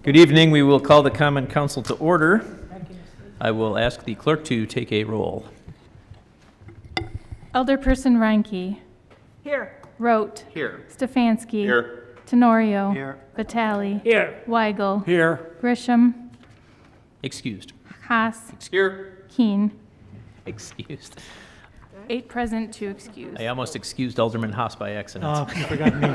Good evening. We will call the Common Council to order. I will ask the clerk to take a roll. Alderperson Reinke. Here. Rote. Here. Stefanski. Here. Tenorio. Here. Vitale. Here. Weigel. Here. Grisham. Excused. Haas. Here. Keen. Excused. 8 present, 2 excused. I almost excused Alderman Haas by accident. Oh, you forgot me.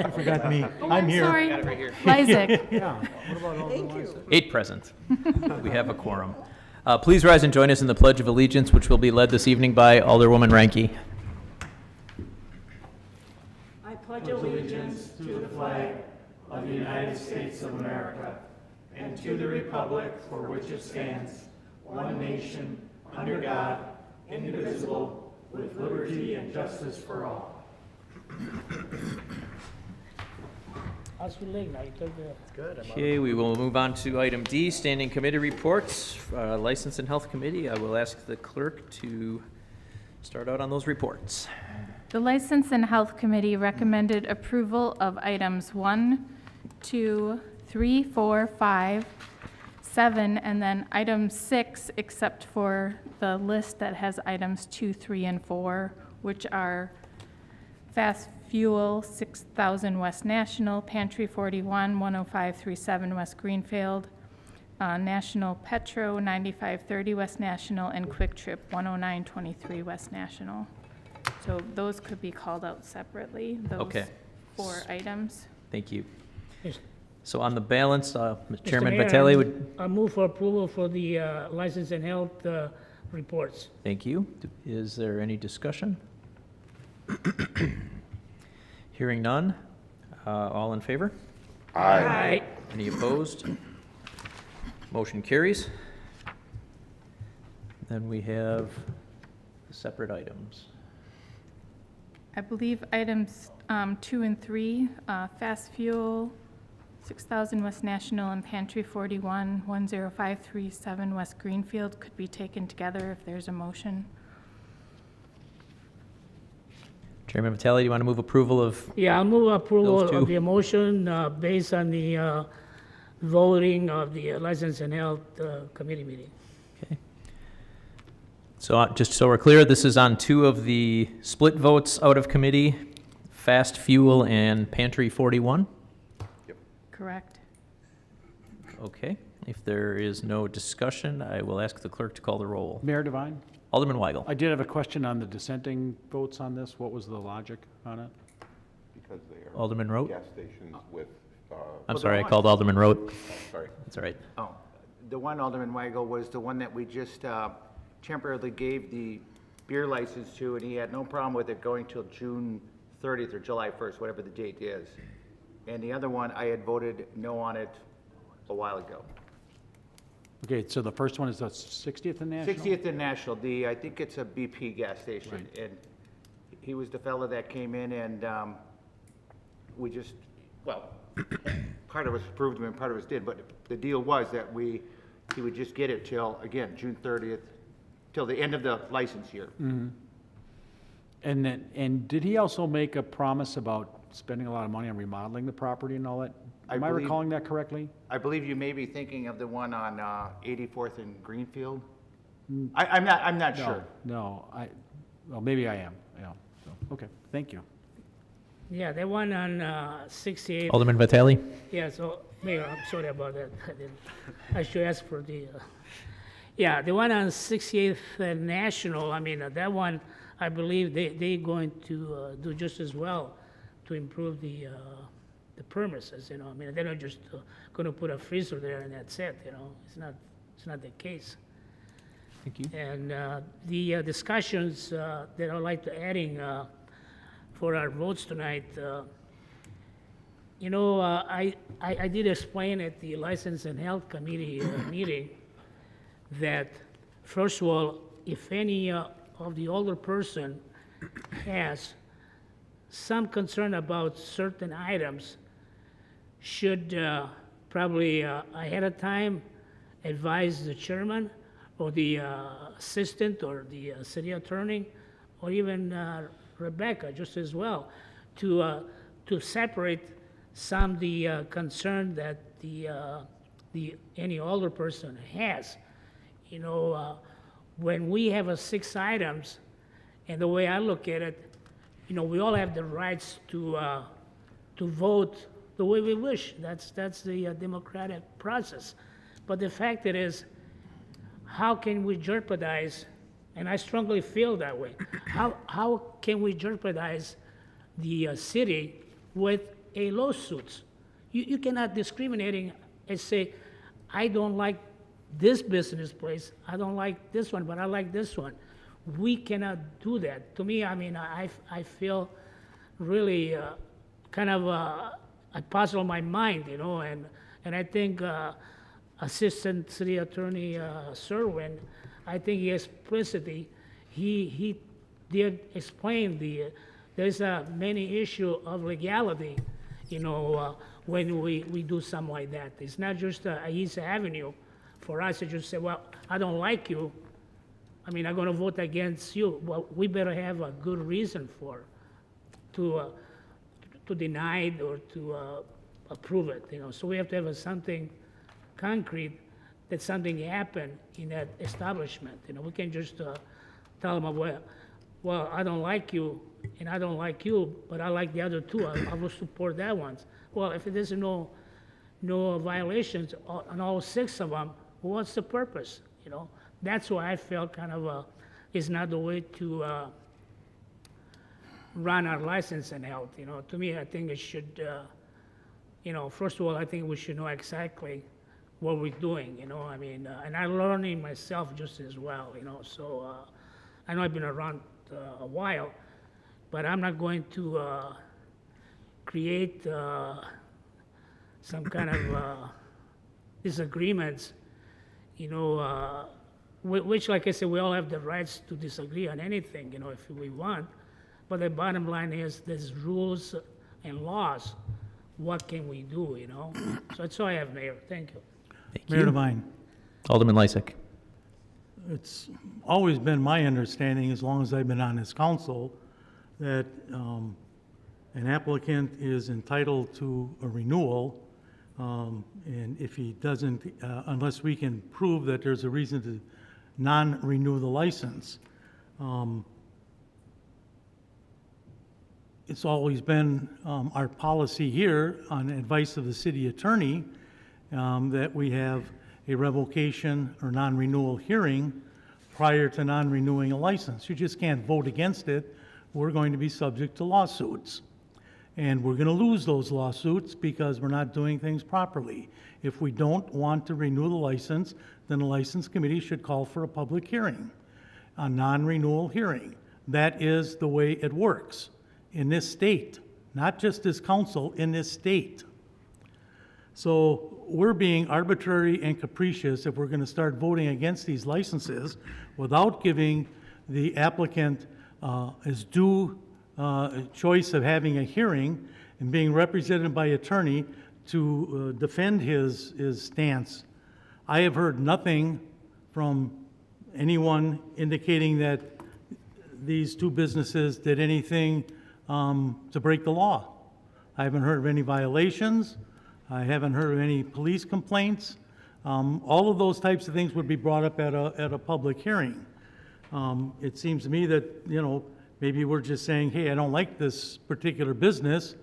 You forgot me. I'm here. Sorry. Lysick. Yeah. What about all the ones? 8 present. We have a quorum. Please rise and join us in the Pledge of Allegiance, which will be led this evening by Alderwoman Reinke. I pledge allegiance to the flag of the United States of America and to the republic for which it stands, one nation, under God, indivisible, with liberty and justice for all. How's your leg now? You took the... Okay, we will move on to item D, Standing Committee Reports, License and Health Committee. I will ask the clerk to start out on those reports. The License and Health Committee recommended approval of items 1, 2, 3, 4, 5, 7, and then item 6, except for the list that has items 2, 3, and 4, which are Fast Fuel, 6000 West National, Pantry 41, 10537 West Greenfield, National Petro, 9530 West National, and Quick Trip, 10923 West National. So those could be called out separately, those Okay. 4 items. Thank you. Yes. So on the balance, Mr. Chairman Mayor, Vitale would, I move for approval for the license and health reports. thank you. Is there any discussion? Hearing none. All in favor? Aye. Any opposed? Motion carries. Then we have separate items. I believe items 2 and 3, Fast Fuel, 6000 West National, and Pantry 41, 10537 West Greenfield could be taken together if there's a motion. Chairman Vitale, do you want to move approval of, Yeah, I'll move approval Those two. of the motion based on the voting of the License and Health Committee meeting. okay. So just so we're clear, this is on 2 of the split votes out of committee, Fast Fuel and Pantry 41? Correct. Okay. If there is no discussion, I will ask the clerk to call the roll. Mayor Devine, Alderman Weigel. I did have a question on the dissenting votes on this. What was the logic on it? Because they are Alderman Rote? gas stations with, I'm sorry, I called Alderman Rote. sorry. That's all right. Oh, the one, Alderman Weigel, was the one that we just temporarily gave the beer license to, and he had no problem with it going till June 30th or July 1st, whatever the date is. And the other one, I had voted no on it a while ago. Okay, so the first one is the 60th and National? 60th and National, I think it's a BP gas station. And he was the fellow that came in and we just, well, part of us approved him and part of us did, but the deal was that he would just get it till, again, June 30th, till the end of the license year. And then, and did he also make a promise about spending a lot of money on remodeling the property and all that? Am I believe- recalling that correctly? I believe you may be thinking of the one on 84th and Greenfield. I'm not sure. No, well, maybe I am, yeah. So, okay, thank you. Yeah, the one on 68. Alderman Vitale? Yeah, so, Mayor, I'm sorry about that. I should ask for the, yeah, the one on 68th and National, I mean, that one, I believe they're going to do just as well to improve the premises, you know. I mean, they're not just going to put a freezer there and that's it, you know. It's not the case. Thank you. And the discussions that I'd like to adding for our votes tonight, you know, I did explain at the License and Health Committee meeting that, first of all, if any of the older person has some concern about certain items, should probably ahead of time advise the chairman or the assistant or the city attorney, or even Rebecca just as well, to separate some the concern that any older person has. You know, when we have 6 items, and the way I look at it, you know, we all have the rights to vote the way we wish. That's the democratic process. But the fact it is, how can we jeopardize, and I strongly feel that way, how can we jeopardize the city with a lawsuit? You cannot discriminating and say, I don't like this business place, I don't like this one, but I like this one. We cannot do that. To me, I mean, I feel really kind of a puzzle in my mind, you know, and I think Assistant City Attorney Serwin, I think he explicitly, he did explain there's many issue of legality, you know, when we do something like that. It's not just a easy avenue for us to just say, well, I don't like you, I mean, I'm going to vote against you. Well, we better have a good reason to deny it or to approve it, you know. So we have to have something concrete that something happened in that establishment. You know, we can't just tell them, well, I don't like you and I don't like you, but I like the other 2. I will support that one. Well, if there's no violations on all 6 of them, what's the purpose? You know, that's why I felt kind of is not the way to run our license and health. You know, to me, I think it should. You know, first of all, I think we should know exactly what we're doing. You know, I mean, and I'm learning myself just as well. You know, so I know I've been around a while, but I'm not going to create some kind of disagreements. You know, which, like I said, we all have the rights to disagree on anything, you know, if we want. But the bottom line is there's rules and laws. What can we do, you know? So that's all I have, Mayor. Thank you. Thank Mayor you. Devine, Alderman Lysick. it's always been my understanding, as long as I've been on this council, that an applicant is entitled to a renewal, and if he doesn't, unless we can prove that there's a reason to non-renew the license. It's always been our policy here, on advice of the city attorney, that we have a revocation or non-renewal hearing prior to non-renewing a license. You just can't vote against it. We're going to be subject to lawsuits. And we're going to lose those lawsuits because we're not doing things properly. If we don't want to renew the license, then the license committee should call for a public hearing, a non-renewal hearing. That is the way it works in this state, not just this council, in this state. So we're being arbitrary and capricious if we're going to start voting against these licenses without giving the applicant his due choice of having a hearing and being represented by attorney to defend his stance. I have heard nothing from anyone indicating that these 2 businesses did anything to break the law. I haven't heard of any violations. I haven't heard of any police complaints. All of those types of things would be brought up at a public hearing. It seems to me that, you know, maybe we're just saying, hey, I don't like this particular business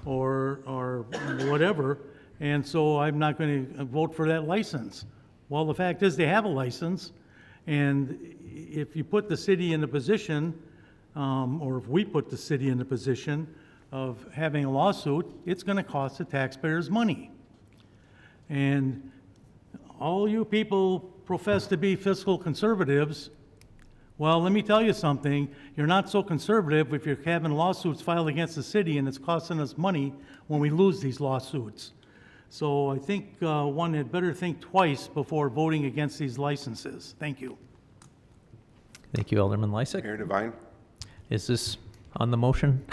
or whatever, and so I'm not going to vote for that license. Well, the fact is they have a license, and if you put the city in a position, or if we put the city in a position of having a lawsuit, it's going to cost the taxpayers money. And all you people profess to be fiscal conservatives. Well, let me tell you something. You're not so conservative if you're having lawsuits filed against the city and it's costing us money when we lose these lawsuits. So I think one had better think twice before voting against these licenses. Thank you. Thank you, Alderman Lysick. Mayor Devine? Is this on the motion?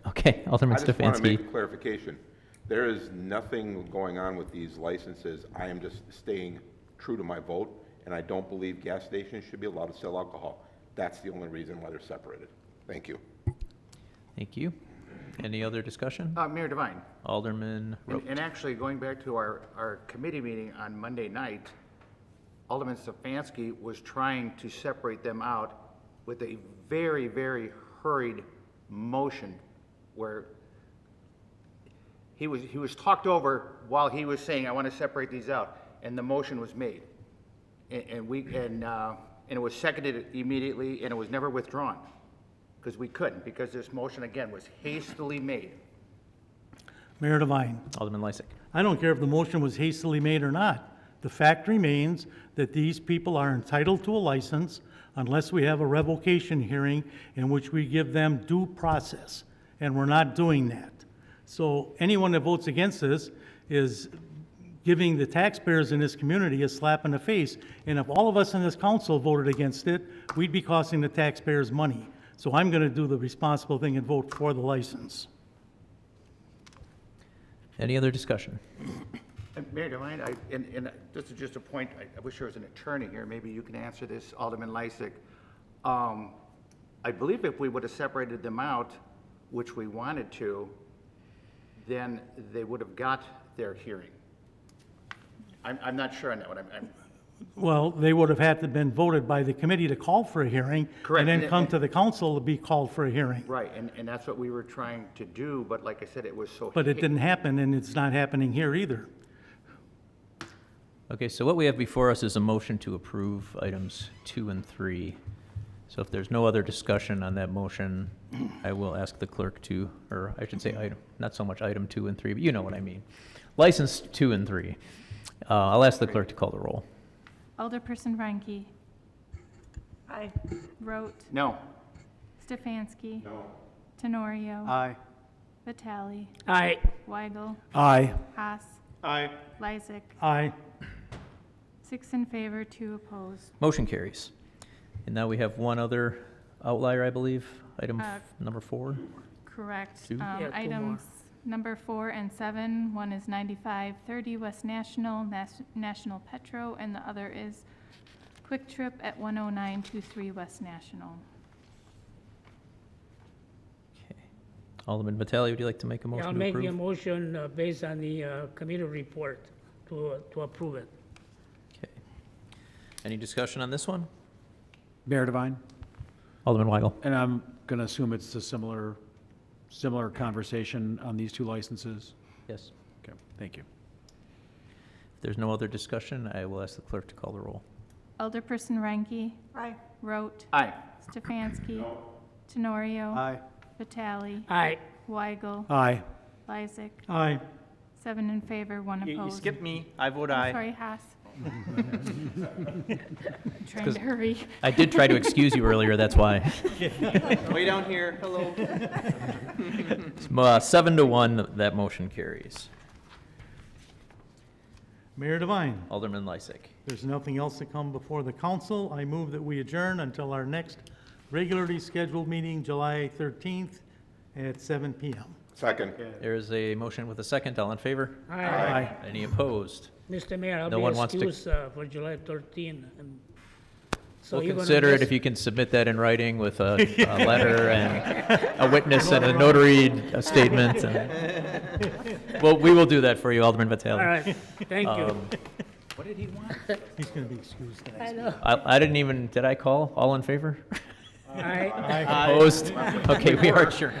Okay, Alderman I just want to Stefanski. make clarification. There is nothing going on with these licenses. I am just staying true to my vote, and I don't believe gas stations should be allowed to sell alcohol. That's the only reason why they're separated. Thank you. Thank you. Any other discussion? Mayor Devine, Alderman Rote. and actually, going back to our committee meeting on Monday night, Alderman Stefanski was trying to separate them out with a very, very hurried motion where he was talked over while he was saying, I want to separate these out, and the motion was made. And it was seconded immediately, and it was never withdrawn, because we couldn't, because this motion, again, was hastily made. Mayor Devine, Alderman Lysick. I don't care if the motion was hastily made or not. The fact remains that these people are entitled to a license unless we have a revocation hearing in which we give them due process, and we're not doing that. So anyone that votes against this is giving the taxpayers in this community a slap in the face. And if all of us in this council voted against it, we'd be costing the taxpayers money. So I'm going to do the responsible thing and vote for the license. Any other discussion? Mayor Devine, and this is just a point, I wish there was an attorney here, maybe you can answer this, Alderman Lysick. I believe if we would have separated them out, which we wanted to, then they would have got their hearing. I'm not sure on that one. Well, they would have had to have been voted by the committee to call for a hearing. Correct. And then come to the council to be called for a hearing. Right, and that's what we were trying to do, but like I said, it was so. But it didn't happen, and it's not happening here either. Okay, so what we have before us is a motion to approve items 2 and 3. So if there's no other discussion on that motion, I will ask the clerk to, or I should say item, not so much item 2 and 3, but you know what I mean. License 2 and 3. I'll ask the clerk to call the roll. Alderperson Ranky. Aye. Rote. No. Stefanski. No. Tenorio. Aye. Vitale. Aye. Weigel. Aye. Haas. Aye. Lysick. Aye. 6 in favor, 2 opposed. Motion carries. And now we have one other outlier, I believe, item number 4. Correct. 2? Yeah, 2 more. Items number 4 and 7, one is 9530 West National, National Petro, and the other is Quick Trip at 10923 West National. Okay. Alderman Vitale, would you like to make a motion I'll to make the approve? motion based on the committee report to approve it. Okay. Any discussion on this one? Mayor Devine? Alderman Weigel. And I'm going to assume it's a similar conversation on these 2 licenses? Yes. Okay, thank you. If there's no other discussion, I will ask the clerk to call the roll. Alderperson Ranky. Aye. Rote. Aye. Stefanski. Tenorio. Aye. Vitale. Aye. Weigel. Aye. Lysick. Aye. 7 in favor, 1 opposed. You skipped me. I vote Oh, aye. sorry, Haas. Trying to hurry. I did try to excuse you earlier, that's why. Way down here, hello. 7-1, that motion carries. Mayor Devine, Alderman Lysick. there's nothing else to come before the council. I move that we adjourn until our next regularly scheduled meeting, July 13th at 7 p.m. Second. There is a motion with a second. All in favor? Aye. Any opposed? Mr. Mayor, I'll No be one wants to- excused for July 13. And so We'll you're gonna consider it just- if you can submit that in writing with a letter and a witness and a notary statement. Well, we will do that for you, Alderman Vitale. All right, thank you. What did he want? He's going to be excused tonight. I know. I didn't even, did I call? All in favor? Aye. Opposed? Okay, we are adjourned.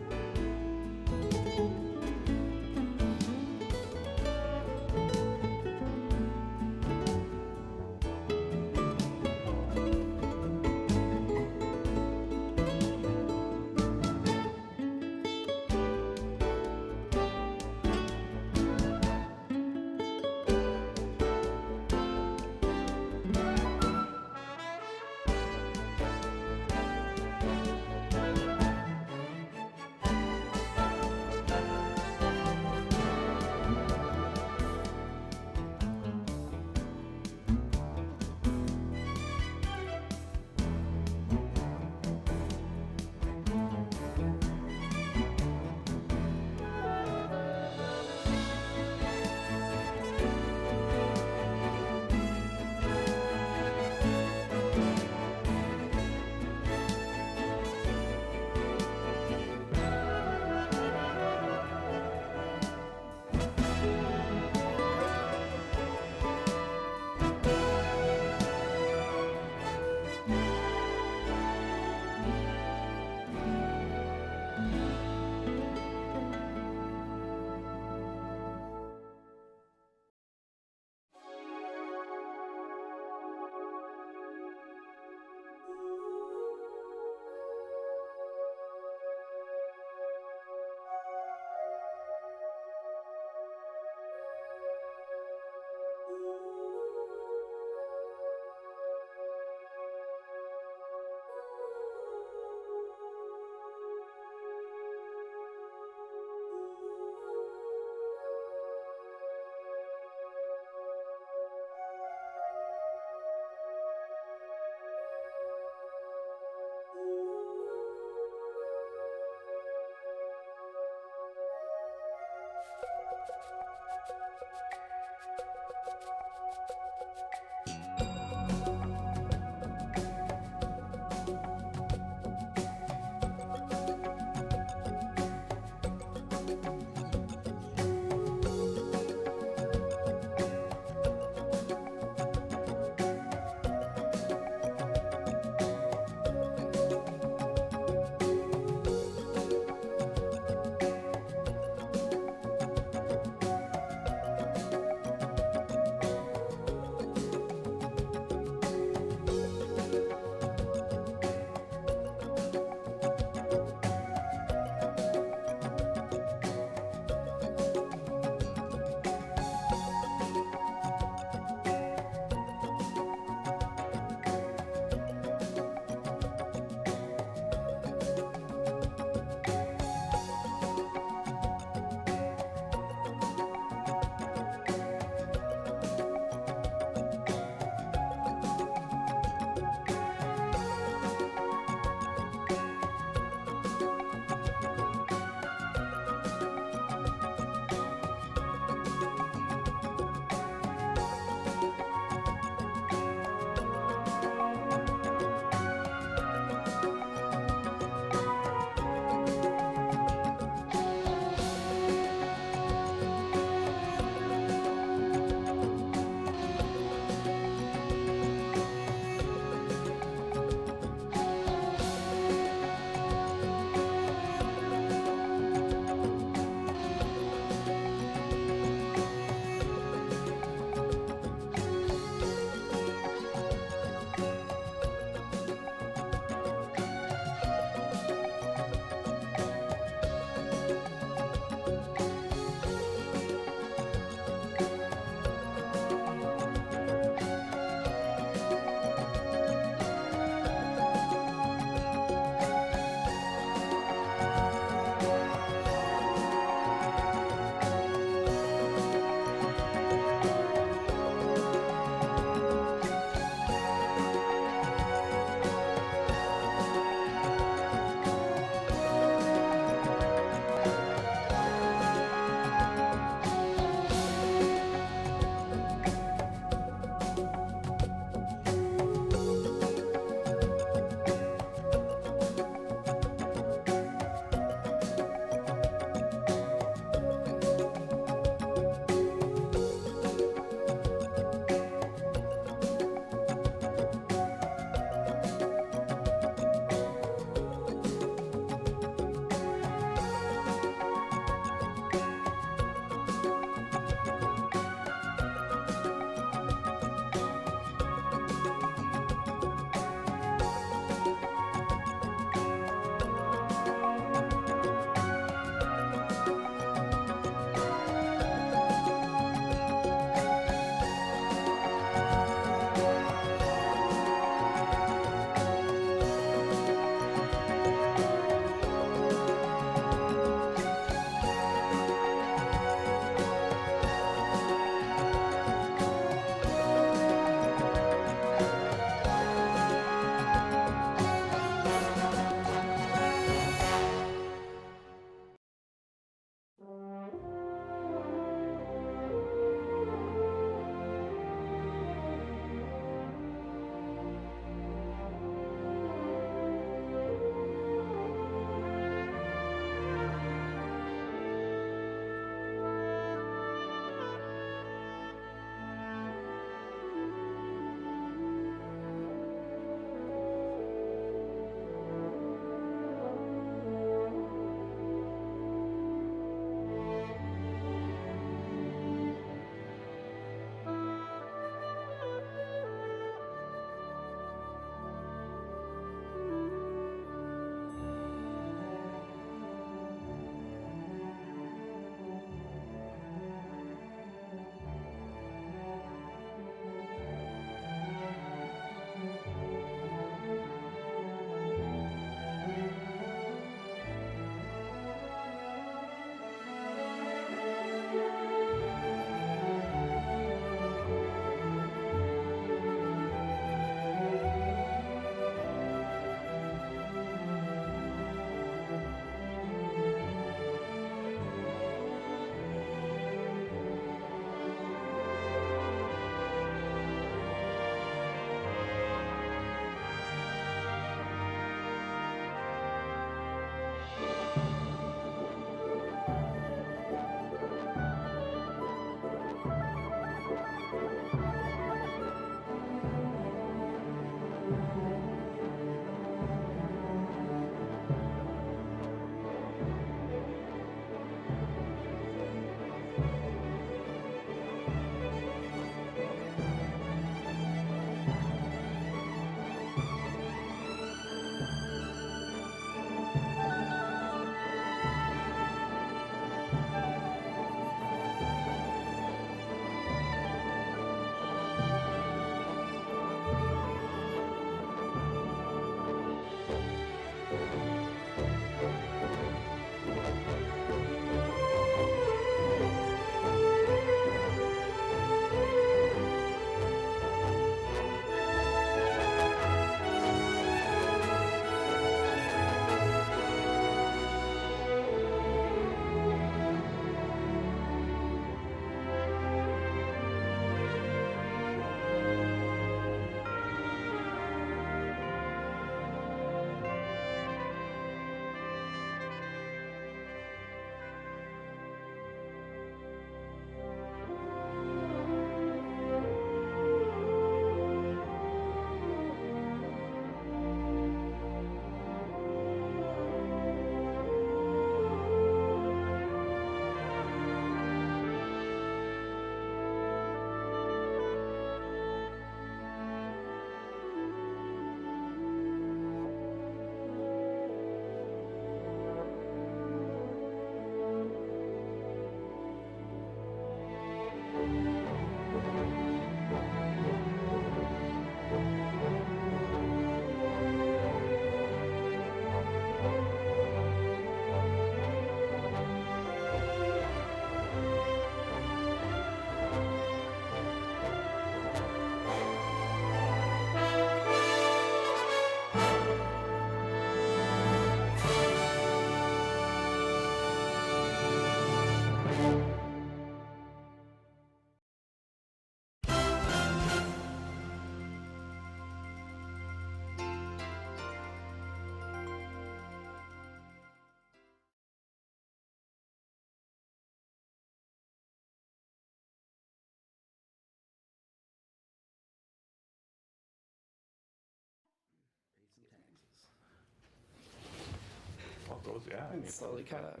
And slowly kind of.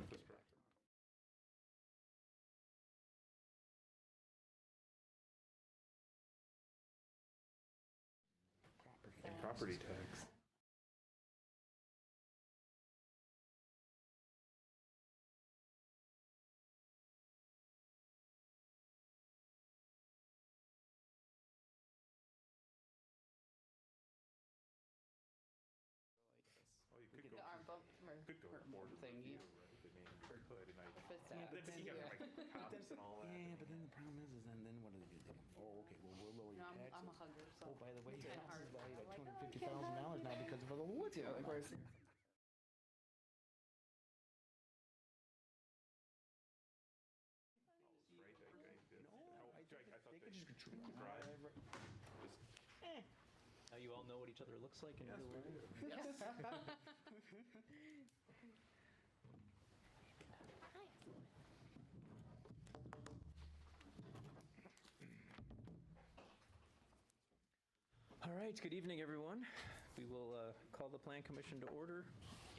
Property tax. Oh, you could go, The arm bump could go more thingy. right? I mean, you could, and If it's But that. then you gotta like cops and all that. Yeah, but then the problem is then what do they do? They go, oh, okay, well, we'll lower No, your taxes. I'm a hugger, so. Oh, by the way, it's your been house is hard. valued I'm at like, $250,000 now because of all the wood. Yeah, like where's. Right, I thought They they could just could control drive. whatever. Just- Now you all know what each other looks like in real life? All right, good evening, everyone. We will call the Plan Commission to order,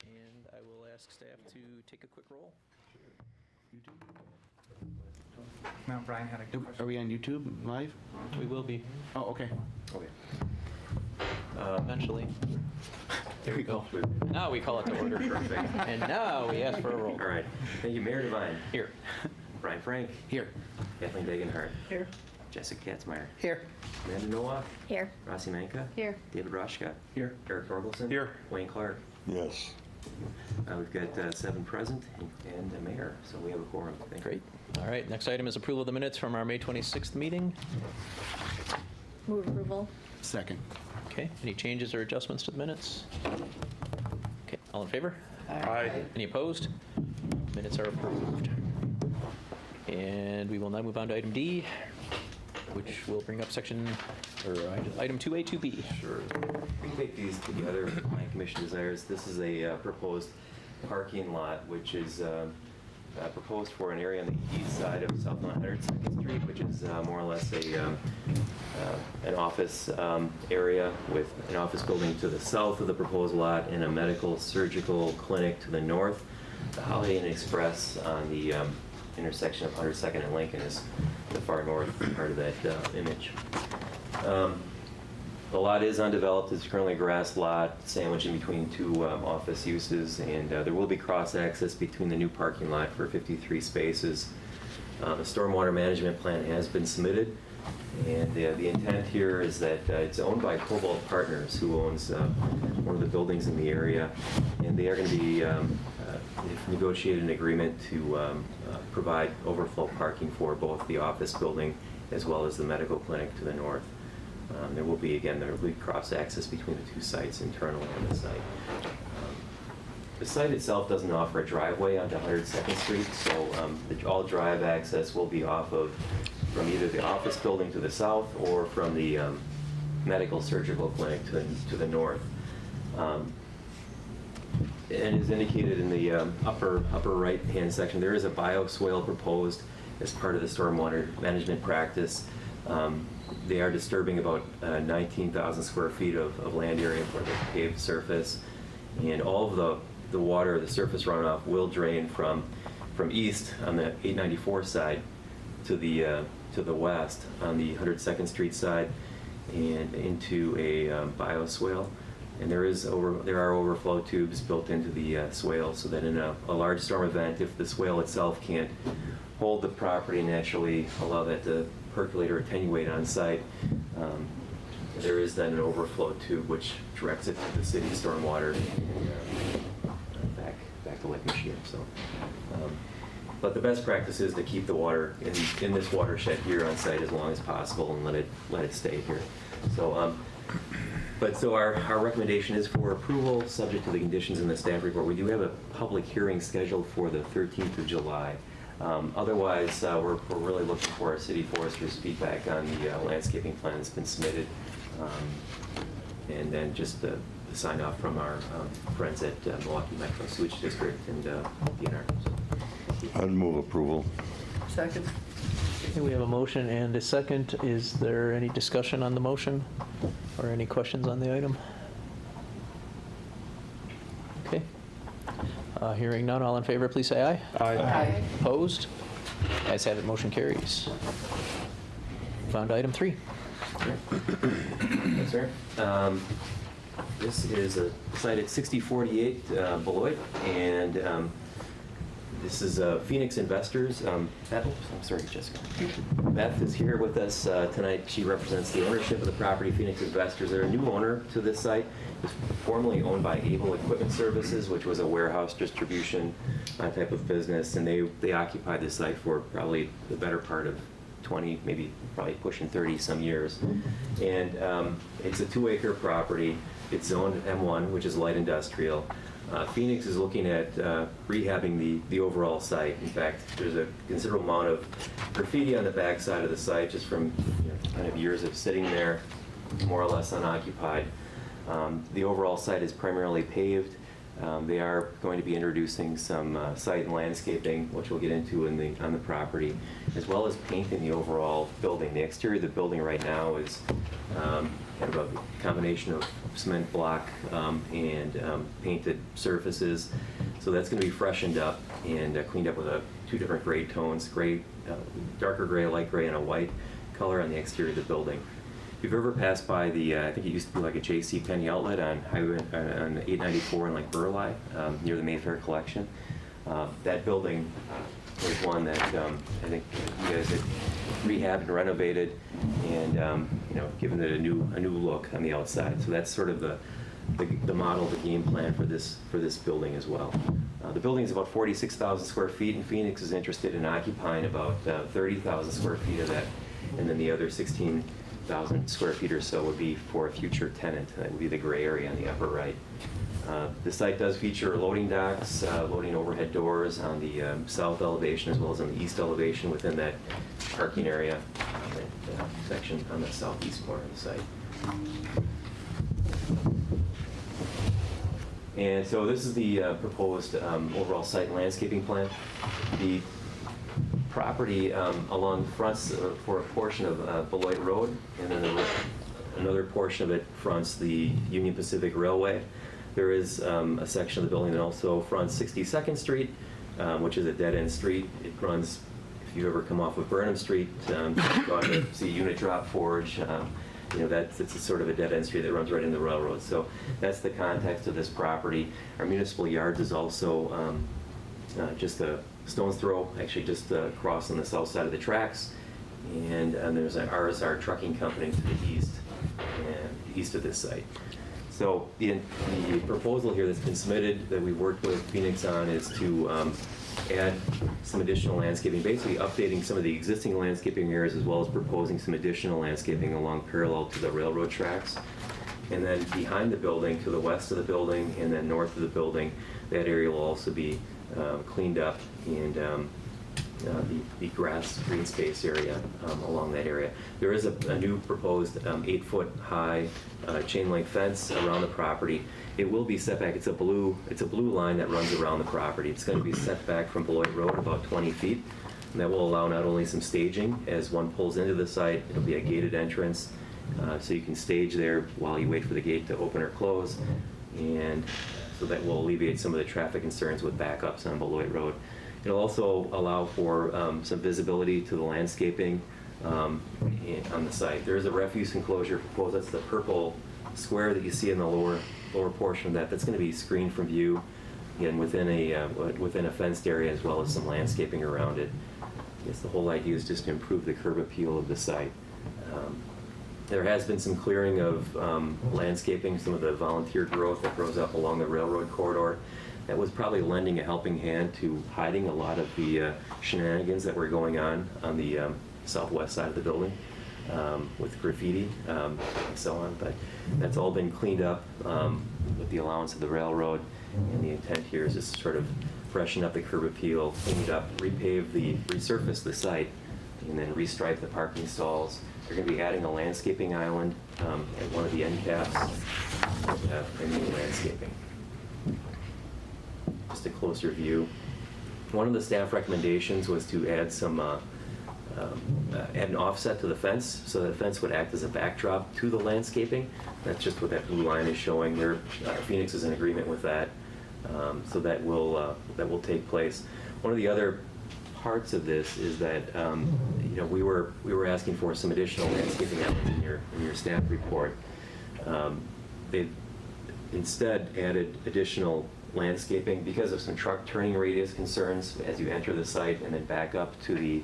and I will ask staff to take a quick roll. Now, Brian had a question. Are we on YouTube live? We will be Oh, okay. eventually. There we go. Now we call it to order. And now we ask for a roll. All right. Thank you, Mayor Devine. Here. Brian Frank. Here. Kathleen Dagenhart. Here. Jessica Katzmeyer. Here. Amanda Noah. Here. Rossi Manka. Here. David Roshka. Here. Eric Torgelson. Here. Wayne Clark. Yes. We've got 7 present and a mayor, so we have a quorum. Thank you. Great. All right, next item is approval of the minutes from our May 26th meeting. Move approval. Second. Okay, any changes or adjustments to the minutes? Okay, all in favor? Aye. Any opposed? Minutes are approved. And we will now move on to item D, which will bring up section, or item 2A, 2B. Sure. We can take these together, if my commission desires. This is a proposed parking lot, which is proposed for an area on the east side of South 102nd Street, which is more or less an office area with an office building to the south of the proposed lot and a medical surgical clinic to the north. The Holiday Inn Express on the intersection of 102nd and Lincoln is the far north part of that image. The lot is undeveloped. It's currently a grass lot sandwiched in between 2 office uses, and there will be cross-access between the new parking lot for 53 spaces. A stormwater management plan has been submitted, and the intent here is that it's owned by Cobalt Partners, who owns one of the buildings in the area, and they are going to be they've negotiated an agreement to provide overflow parking for both the office building as well as the medical clinic to the north. There will be cross-access between the 2 sites internally on the site. The site itself doesn't offer a driveway onto 102nd Street, so all drive access will be from either the office building to the south or from the medical surgical clinic to the north. And as indicated in the upper right-hand section, there is a bioswale proposed as part of the stormwater management practice. They are disturbing about 19,000 square feet of land area for the paved surface, and all of the water, the surface runoff, will drain from east on the 894 side to the west on the 102nd Street side and into a bioswale. And there are overflow tubes built into the swale, so that in a large storm event, if the swale itself can't hold the property and actually allow that to percolate or attenuate on site, there is then an overflow tube which directs it to the city stormwater and back to Lake Michigan. So, but the best practice is to keep the water in this watershed here on site as long as possible and let it stay here. So. So our recommendation is for approval, subject to the conditions in the staff report. We do have a public hearing scheduled for the 13th of July. Otherwise, we're really looking for our city forester's feedback on the landscaping plan that's been submitted, and then just the sign off from our friends at Milwaukee Metro Sewage District and DNR. So, I'd move approval. Second. Okay, we have a motion and a second. Is there any discussion on the motion or any questions on the item? Okay. Hearing none, all in favor, please say aye. Aye. Opposed? Ayes have it, motion carries. Move on to item 3. Yes, sir. This is a site at 6048 Beloit, and this is Phoenix Investors. Beth, I'm sorry, Jessica. Beth is here with us tonight. She represents the ownership of the property, Phoenix Investors. They're a new owner to this site. It was formerly owned by Able Equipment Services, which was a warehouse distribution type of business, and they occupied this site for probably the better part of 20, maybe probably pushing 30 some years. And it's a 2-acre property. It's zoned M1, which is light industrial. Phoenix is looking at rehabbing the overall site. In fact, there's a considerable amount of graffiti on the back side of the site just from kind of years of sitting there, more or less unoccupied. The overall site is primarily paved. They are going to be introducing some site and landscaping, which we'll get into on the property, as well as painting the overall building. The exterior of the building right now is kind of a combination of cement block and painted surfaces. So that's going to be freshened up and cleaned up with 2 different gray tones, gray, darker gray, light gray, and a white color on the exterior of the building. If you've ever passed by I think it used to be like a J.C. Penney outlet on Highway on 894 in like Burleigh, near the Mayfair Collection. That building was one that I think you guys had rehabbed and renovated, and given it a new look on the outside. So that's sort of the model, the game plan for this building as well. The building is about 46,000 square feet, and Phoenix is interested in occupying about 30,000 square feet of that, and then the other 16,000 square feet or so would be for a future tenant. That would be the gray area on the upper right. The site does feature loading docks, loading overhead doors on the south elevation as well as on the east elevation within that parking area, that section on the southeast corner of the site. And so this is the proposed overall site and landscaping plan. The property along the fronts for a portion of Beloit Road, and then another portion of it fronts the Union Pacific Railway. There is a section of the building that also fronts 62nd Street, which is a dead-end street. It runs, if you ever come off of Burnham Street, go out to see Unit Drop Forge, it's a sort of a dead-end street that runs right into the railroad. So that's the context of this property. Our municipal yards is also just a stone's throw, actually just across on the south side of the tracks. And there's an RSR trucking company to the east of this site. So the proposal here that's been submitted that we worked with Phoenix on is to add some additional landscaping, basically updating some of the existing landscaping areas as well as proposing some additional landscaping along parallel to the railroad tracks. And then behind the building, to the west of the building and then north of the building, that area will also be cleaned up, and the grass green space area along that area. There is a new proposed 8-foot high chain link fence around the property. It will be set back. It's a blue line that runs around the property. It's going to be set back from Beloit Road about 20 feet. And that will allow not only some staging as one pulls into the site, it'll be a gated entrance, so you can stage there while you wait for the gate to open or close. And so that will alleviate some of the traffic concerns with backups on Beloit Road. It'll also allow for some visibility to the landscaping on the site. There is a refuse enclosure proposed. That's the purple square that you see in the lower portion of that. That's going to be screened from view, again, within a fenced area as well as some landscaping around it. I guess the whole idea is just to improve the curb appeal of the site. There has been some clearing of landscaping, some of the volunteer growth that grows up along the railroad corridor. That was probably lending a helping hand to hiding a lot of the shenanigans that were going on the southwest side of the building with graffiti and so on. But that's all been cleaned up with the allowance of the railroad. And the intent here is just sort of freshen up the curb appeal, clean it up, resurface the site, and then restripe the parking stalls. They're going to be adding a landscaping island at one of the end caps and new landscaping. Just a closer view. One of the staff recommendations was to add some add an offset to the fence, so the fence would act as a backdrop to the landscaping. That's just what that blue line is showing there. Phoenix is in agreement with that. So that will take place. One of the other parts of this is that, we were asking for some additional landscaping elements in your staff report. They instead added additional landscaping because of some truck turning radius concerns as you enter the site and then back up to the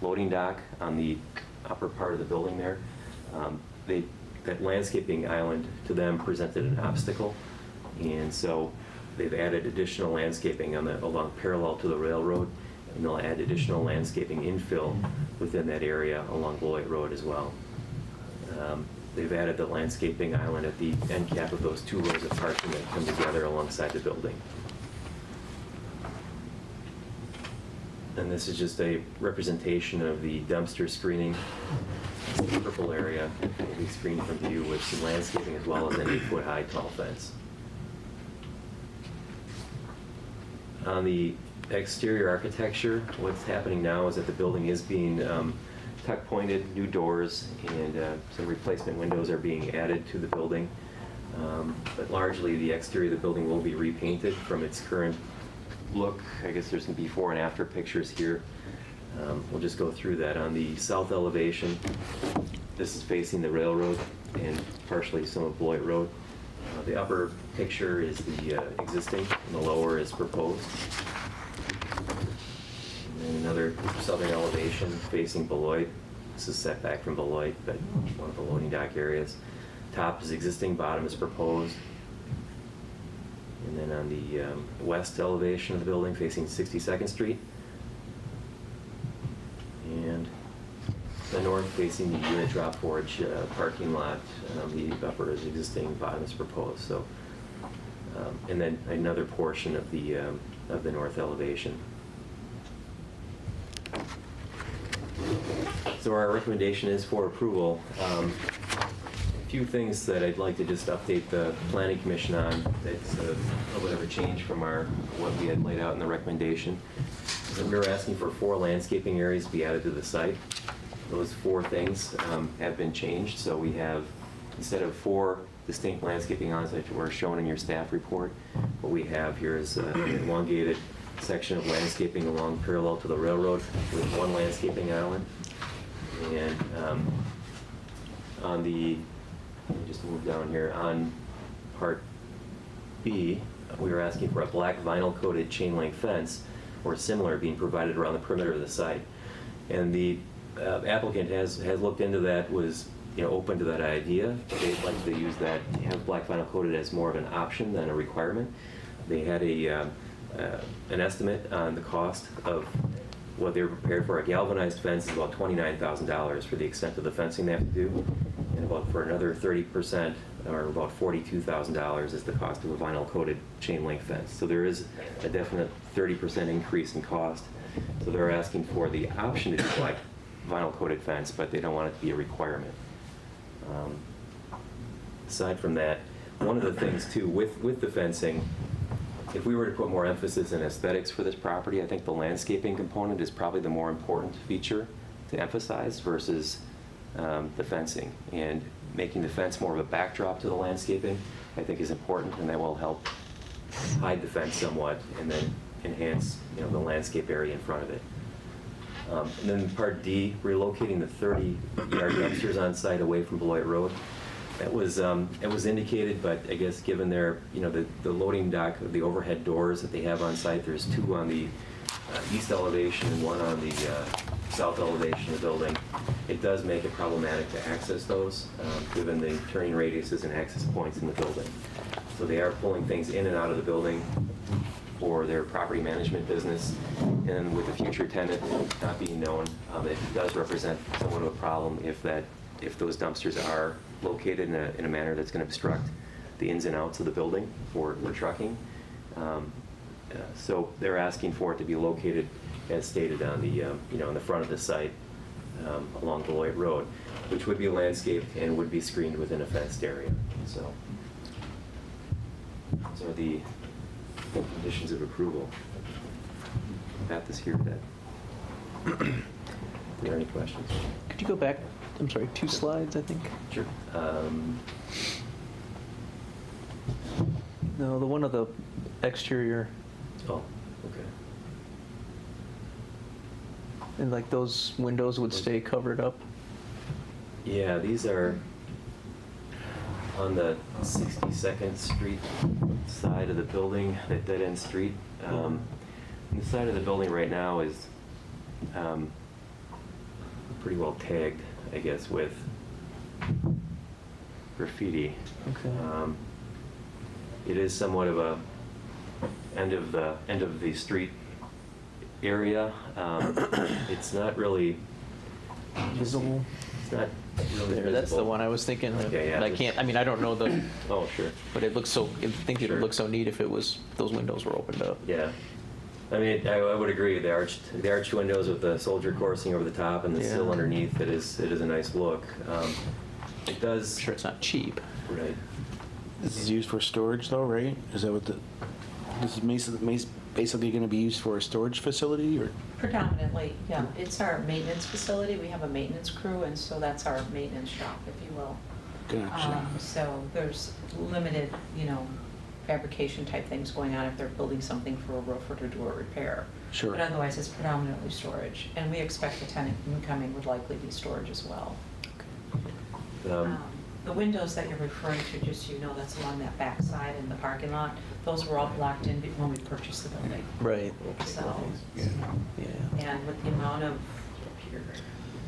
loading dock on the upper part of the building there. That landscaping island to them presented an obstacle, and so they've added additional landscaping along parallel to the railroad, and they'll add additional landscaping infill within that area along Beloit Road as well. They've added the landscaping island at the end cap of those 2 rows of parking that come together alongside the building. And this is just a representation of the dumpster screening. The purple area will be screened from view with some landscaping as well as an 8-foot-high tall fence. On the exterior architecture, what's happening now is that the building is being tuck-pointed, new doors, and some replacement windows are being added to the building. But largely, the exterior of the building will be repainted from its current look. I guess there's some before and after pictures here. We'll just go through that. On the south elevation, this is facing the railroad and partially some of Beloit Road. The upper picture is the existing, and the lower is proposed. And another southern elevation facing Beloit. This is set back from Beloit, but one of the loading dock areas. Top is existing, bottom is proposed. And then on the west elevation of the building facing 62nd Street. And the north facing the unit drop forge parking lot. The upper is existing, bottom is proposed. So, and then another portion of the north elevation. So our recommendation is for approval. A few things that I'd like to just update the Planning Commission on. It's a little bit of a change from what we had laid out in the recommendation. So we were asking for 4 landscaping areas to be added to the site. Those 4 things have been changed. So we have, instead of 4 distinct landscaping islands that were shown in your staff report, what we have here is an elongated section of landscaping along parallel to the railroad with 1 landscaping island. And on the, let me just move down here, on part B, we were asking for a black vinyl coated chain link fence or similar being provided around the perimeter of the site. And the applicant has looked into that, was open to that idea. They'd like to use that, have black vinyl coated as more of an option than a requirement. They had an estimate on the cost of what they were prepared for. A galvanized fence is about $29,000 for the extent of the fencing they have to do, and about for another 30%, or about $42,000 is the cost of a vinyl coated chain link fence. So there is a definite 30% increase in cost. So they're asking for the option to do like vinyl coated fence, but they don't want it to be a requirement. Aside from that, one of the things too with the fencing, if we were to put more emphasis in aesthetics for this property, I think the landscaping component is probably the more important feature to emphasize versus the fencing. And making the fence more of a backdrop to the landscaping, I think, is important, and that will help hide the fence somewhat and then enhance the landscape area in front of it. And then part D, relocating the 30-yard dumpsters on site away from Beloit Road. It was indicated, but I guess given their, the loading dock, the overhead doors that they have on site, there's 2 on the east elevation and 1 on the south elevation of the building. It does make it problematic to access those, given the turning radiuses and access points in the building. So they are pulling things in and out of the building for their property management business, and with the future tenant not being known, it does represent somewhat of a problem if those dumpsters are located in a manner that's going to obstruct the ins and outs of the building for trucking. So they're asking for it to be located as stated on the in the front of the site along Beloit Road, which would be landscaped and would be screened within a fenced area. So those are the conditions of approval. Pat is here. Are there any questions? Could you go back, I'm sorry, 2 slides, I think? Sure. No, the one of the exterior, Oh, okay. and like those windows would stay covered up. Yeah, these are on the 62nd Street side of the building, that dead-end street. And the side of the building right now is pretty well tagged, I guess, with graffiti. Okay. It is somewhat of a end of the street area. It's not really Visible. It's not really There, that's the visible. one I was thinking of. Okay, yeah, And I this- can't, I mean, I don't know the, Oh, sure. but it looks so, I think it would Sure. look so neat if it was, those windows were opened up. Yeah. I mean, I would agree. The arched windows with the soldier coursing over the top and the sill Yeah. underneath, it is a nice look. It does. I'm sure it's not cheap. Right. This is used for storage though, right? Is that what this is basically going to be used for a storage facility or? Predominantly, yeah. It's our maintenance facility. We have a maintenance crew, and so that's our maintenance shop, if you will. Gotcha. So there's limited, fabrication type things going on if they're building something for a roof or to do a repair. Sure. But otherwise, it's predominantly storage. And we expect the tenant incoming would likely be storage as well. The windows that you're referring to, just so you know, that's along that back side in the parking lot. Those were all blocked in when we purchased the building. Right. So, Yeah. and with the amount of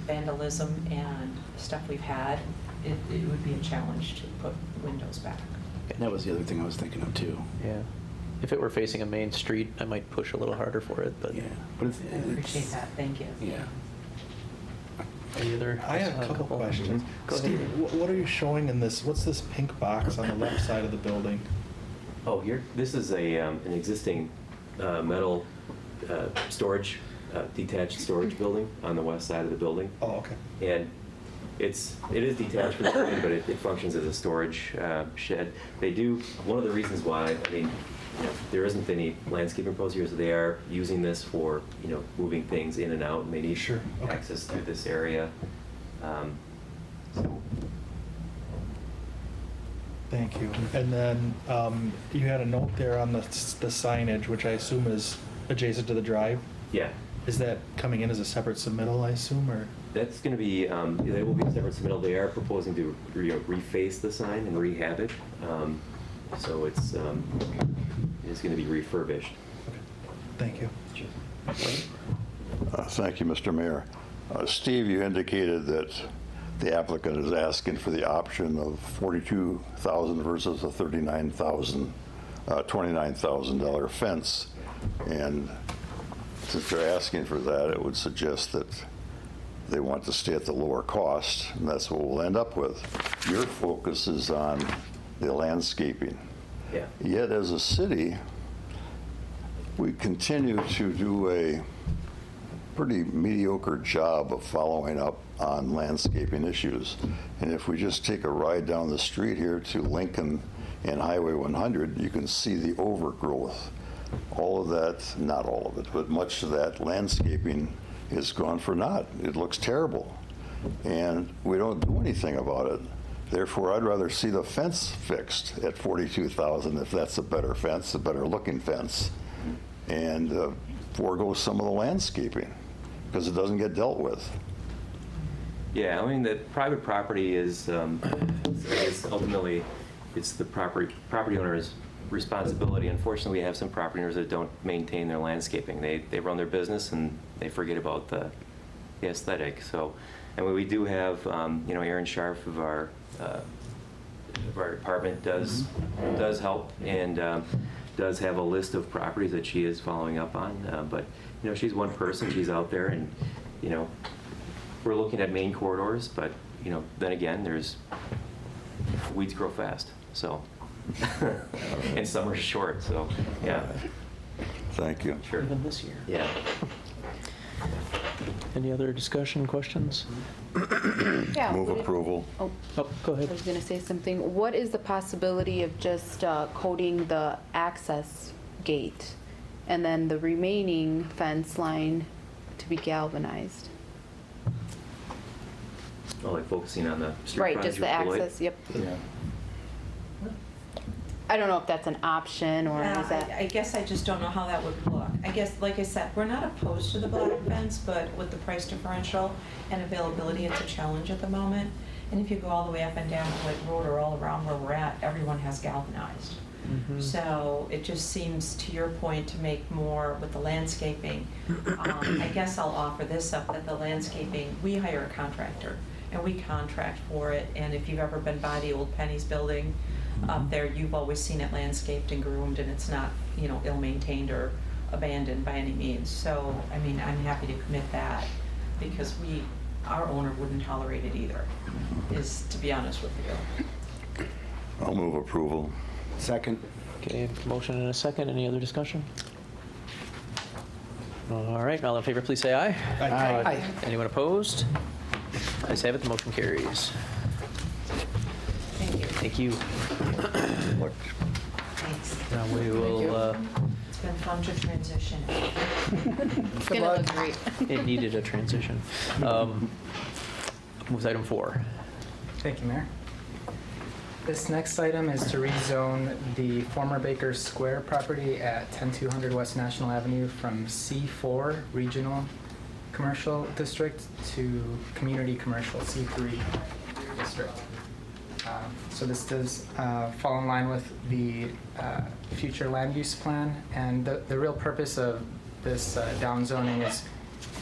vandalism and stuff we've had, it would be a challenge to put windows back. That was the other thing I was thinking of too. Yeah. If it were facing a main street, I might push a little harder for it, but. Yeah, but I appreciate that, thank you. Yeah. Any other? I have a couple questions. Go ahead. Steve, what are you showing in this? What's this pink box on the left side of the building? Oh, here, this is an existing metal storage, detached storage building on the west side of the building. Oh, okay. And it is detached from the building, but it functions as a storage shed. They do, one of the reasons why, I mean, there isn't any landscaping proposed here, so they are using this for, moving things in and out, and they need Sure, okay. access through this area. So, Thank you. And then you had a note there on the signage, which I assume is adjacent to the drive. yeah. Is that coming in as a separate submittal, I assume, or? That's going to be, they will be a separate submittal. They are proposing to reface the sign and rehab it. So it is going to be refurbished. Okay. Thank you. Thank you, Mr. Mayor. Steve, you indicated that the applicant is asking for the option of $42,000 versus a $29,000 fence. And since they're asking for that, it would suggest that they want to stay at the lower cost, and that's what we'll end up with. Your focus is on the landscaping. Yeah. Yet as a city, we continue to do a pretty mediocre job of following up on landscaping issues. And if we just take a ride down the street here to Lincoln and Highway 100, you can see the overgrowth. All of that, not all of it, but much of that landscaping is gone for naught. It looks terrible. And we don't do anything about it. Therefore, I'd rather see the fence fixed at $42,000 if that's a better fence, a better looking fence, and forego some of the landscaping because it doesn't get dealt with. Yeah, I mean, the private property is, I guess ultimately, it's the property owner's responsibility. Unfortunately, we have some property owners that don't maintain their landscaping. They run their business and they forget about the aesthetic. So, and we do have, Erin Scharf of our department does help and does have a list of properties that she is following up on. But, she's one person, she's out there and, we're looking at main corridors, but, then again, weeds grow fast, so. And summer's short, so, yeah. Thank you. Sure. Even this year. Yeah. Any other discussion, questions? Yeah. Move approval. Oh, Oh, go I ahead. was gonna say something. What is the possibility of just coating the access gate and then the remaining fence line to be galvanized? Oh, like focusing on the street Right, frontage just the with light? access, yep. Yeah. I don't know if that's an option, or is that? I guess I just don't know how that would look. I guess, like I said, we're not opposed to the black fence, but with the price differential and availability, it's a challenge at the moment. And if you go all the way up and down White Road or all around where we're at, everyone has galvanized. So it just seems, to your point, to make more with the landscaping. I guess I'll offer this up, that the landscaping, we hire a contractor and we contract for it. And if you've ever been by the old Penny's building up there, you've always seen it landscaped and groomed, and it's not, you know, ill-maintained or abandoned by any means. So, I mean, I'm happy to commit that, because our owner wouldn't tolerate it either, to be honest with you. I'll move approval. Second. Okay, motion and a second. Any other discussion? All right, all in favor, please say aye. Aye. Anyone opposed? Ayes have it, the motion carries. Thank you. Thank you. Thanks. Now we will, It's been fun to transition. It's gonna look great. it needed a transition. Moves item 4. Thank you, Mayor. This next item is to rezone the former Baker Square property at 10200 West National Avenue from C4 Regional Commercial District to Community Commercial C3 District. So this does fall in line with the future land use plan, and the real purpose of this downzoning is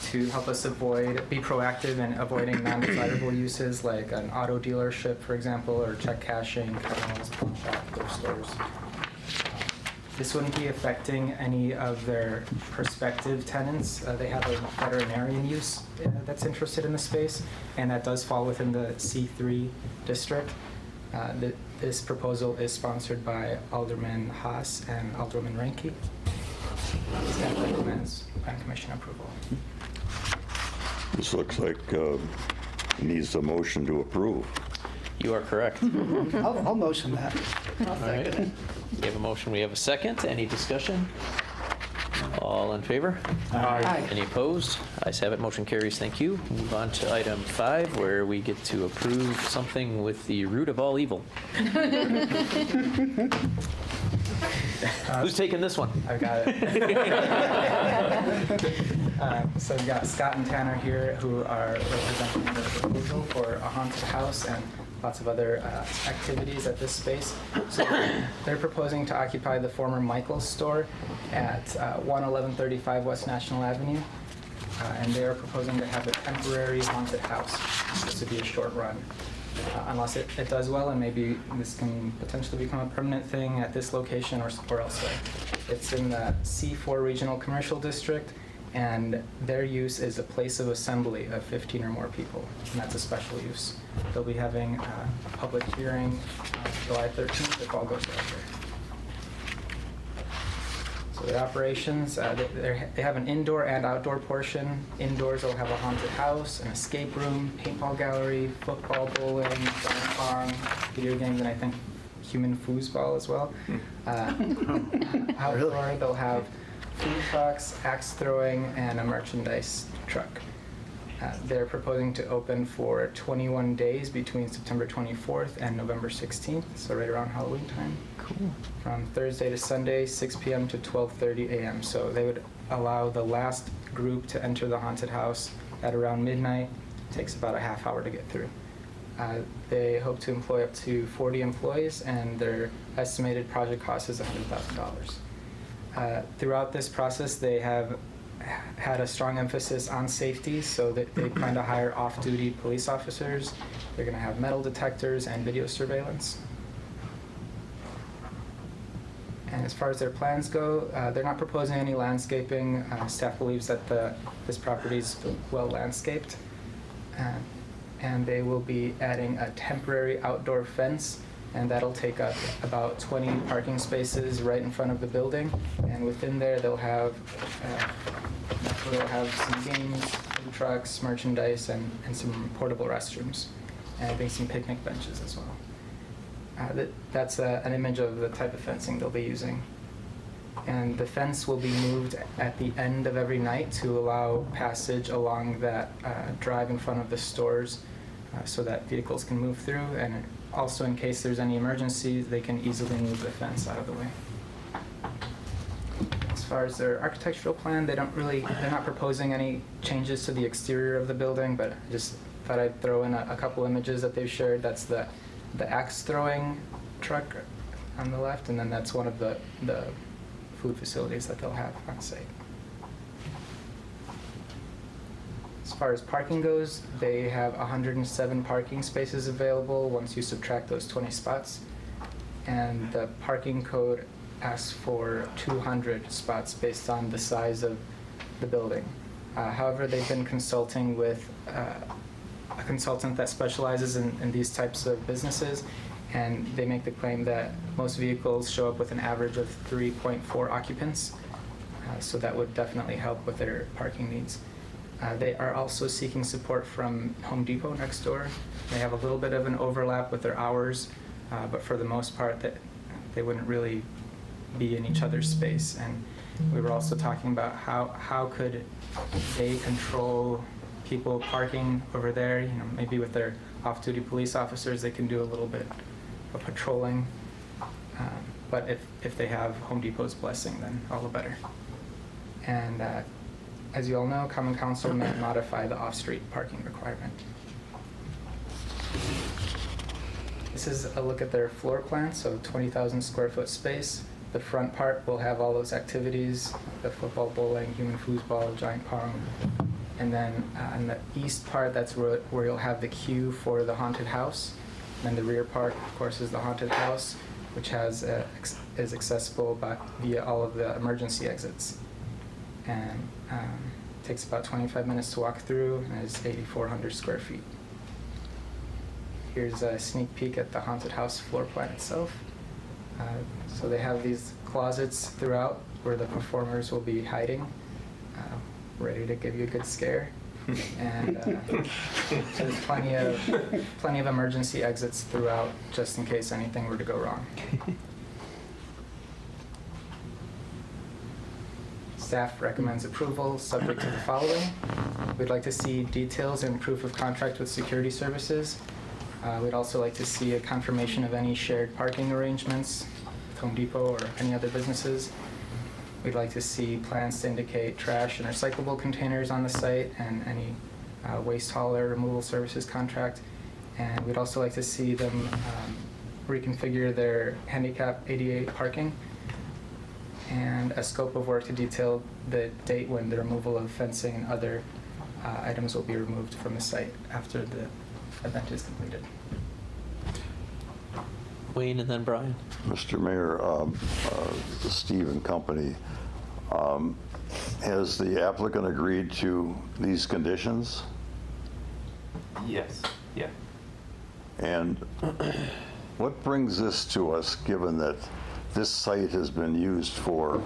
to help us be proactive in avoiding non-desirable uses like an auto dealership, for example, or check cashing, kennels, pawn shop, thrift stores. This wouldn't be affecting any of their prospective tenants. They have a veterinarian use that's interested in the space, and that does fall within the C3 district. This proposal is sponsored by Alderman Haas and Alderman Ranke. Staff recommends Plan Commission approval. This looks like needs a motion to approve. You are correct. I'll motion that. All right. We have a motion, we have a second. Any discussion? All in favor? Aye. Any opposed? Ayes have it, motion carries. Thank you. Move on to item 5, where we get to approve something with the root of all evil. Who's taking this one? I've got it. So we've got Scott and Tanner here, who are representing the proposal for a haunted house and lots of other activities at this space. So they're proposing to occupy the former Michael's store at 11135 West National Avenue. And they are proposing to have a temporary haunted house. This would be a short run. Unless it does well, and maybe this can potentially become a permanent thing at this location or elsewhere. It's in the C4 Regional Commercial District, and their use is a place of assembly of 15 or more people, and that's a special use. They'll be having a public hearing July 13th if all goes well here. So their operations, they have an indoor and outdoor portion. Indoors, they'll have a haunted house, an escape room, paintball gallery, football, bowling, pong, video games, and I think human foosball as well. Outdoor, they'll have food trucks, axe throwing, and a merchandise truck. They're proposing to open for 21 days between September 24th and November 16th, so right around Halloween time. Cool. From Thursday to Sunday, 6 p.m. to 12:30 a.m. So they would allow the last group to enter the haunted house at around midnight. It takes about a half hour to get through. They hope to employ up to 40 employees, and their estimated project cost is $100,000. Throughout this process, they have had a strong emphasis on safety, so that they plan to hire off-duty police officers. They're going to have metal detectors and video surveillance. And as far as their plans go, they're not proposing any landscaping. Staff believes that this property is well landscaped. And they will be adding a temporary outdoor fence, and that'll take up about 20 parking spaces right in front of the building. And within there, they'll have some games, food trucks, merchandise, and some portable restrooms, and I think some picnic benches as well. That's an image of the type of fencing they'll be using. And the fence will be moved at the end of every night to allow passage along that drive in front of the stores so that vehicles can move through, and also, in case there's any emergency, they can easily move the fence out of the way. As far as their architectural plan, they're not proposing any changes to the exterior of the building, but I just thought I'd throw in a couple images that they've shared. That's the axe throwing truck on the left, and then that's one of the food facilities that they'll have on site. As far as parking goes, they have 107 parking spaces available once you subtract those 20 spots. And the parking code asks for 200 spots based on the size of the building. However, they've been consulting with a consultant that specializes in these types of businesses, and they make the claim that most vehicles show up with an average of 3.4 occupants. So that would definitely help with their parking needs. They are also seeking support from Home Depot next door. They have a little bit of an overlap with their hours, but for the most part, they wouldn't really be in each other's space. And we were also talking about how could they control people parking over there. You know, maybe with their off-duty police officers, they can do a little bit of patrolling. But if they have Home Depot's blessing, then all the better. And as you all know, Common Council may modify the off-street parking requirement. This is a look at their floor plan, so 20,000 square foot space. The front part will have all those activities, the football, bowling, human foosball, giant pong. And then on the east part, that's where you'll have the queue for the haunted house. And then the rear part, of course, is the haunted house, which is accessible via all of the emergency exits. And takes about 25 minutes to walk through, and is 8,400 square feet. Here's a sneak peek at the haunted house floor plan itself. So they have these closets throughout where the performers will be hiding, ready to give you a good scare. And there's plenty of emergency exits throughout, just in case anything were to go wrong. Staff recommends approval, subject to the following. We'd like to see details and proof of contract with security services. We'd also like to see a confirmation of any shared parking arrangements with Home Depot or any other businesses. We'd like to see plans to indicate trash and recyclable containers on the site and any waste hauler removal services contract. And we'd also like to see them reconfigure their handicap ADA parking, and a scope of work to detail the date when the removal of fencing and other items will be removed from the site after the event is completed. Wayne and then Brian. Mr. Mayor, Steve and company, has the applicant agreed to these conditions? Yes, yeah. And what brings this to us, given that this site has been used for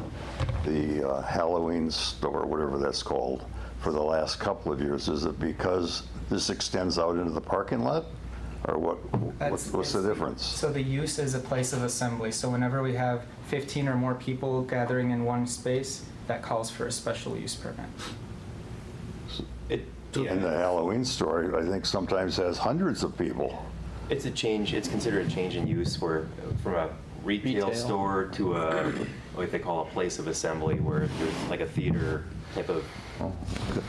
the Halloween store, whatever that's called, for the last couple of years? Is it because this extends out into the parking lot? Or what's the difference? So the use is a place of assembly. So whenever we have 15 or more people gathering in one space, that calls for a special use permit. And the Halloween store, I think, sometimes has hundreds of people. It's a change, it's considered a change in use where from a retail store to a, what they call a place of assembly, where there's like a theater type of. Oh, good.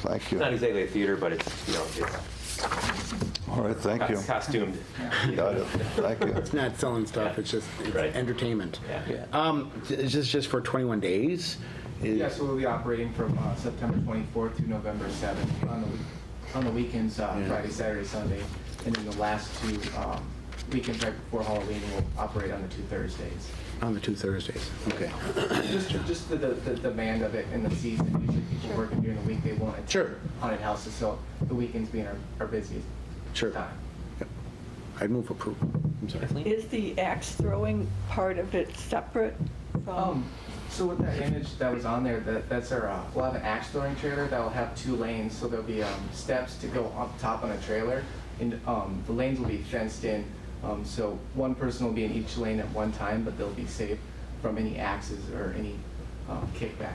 Thank you. It's not exactly a theater, but it's, you know, it's. All right, thank you. Costumed. Got it. Thank you. It's not selling stuff, it's just entertainment. Is this just for 21 days? Yeah, so we'll be operating from September 24th to November 7th on the weekends, Friday, Saturday, Sunday, and then the last two weekends right before Halloween, we'll operate on the 2 Thursdays. On the 2 Thursdays, okay. Just the demand of it in the season. Usually people working during the week, they want it. Sure. Haunted houses, so the weekends being our busiest time. Yep. I'd move approval. I'm sorry. Is the axe throwing part of it separate from? So with that image that was on there, that's our, we'll have an axe throwing trailer that will have 2 lanes, so there'll be steps to go up top on a trailer, and the lanes will be fenced in, so one person will be in each lane at one time, but they'll be safe from any axes or any kickback.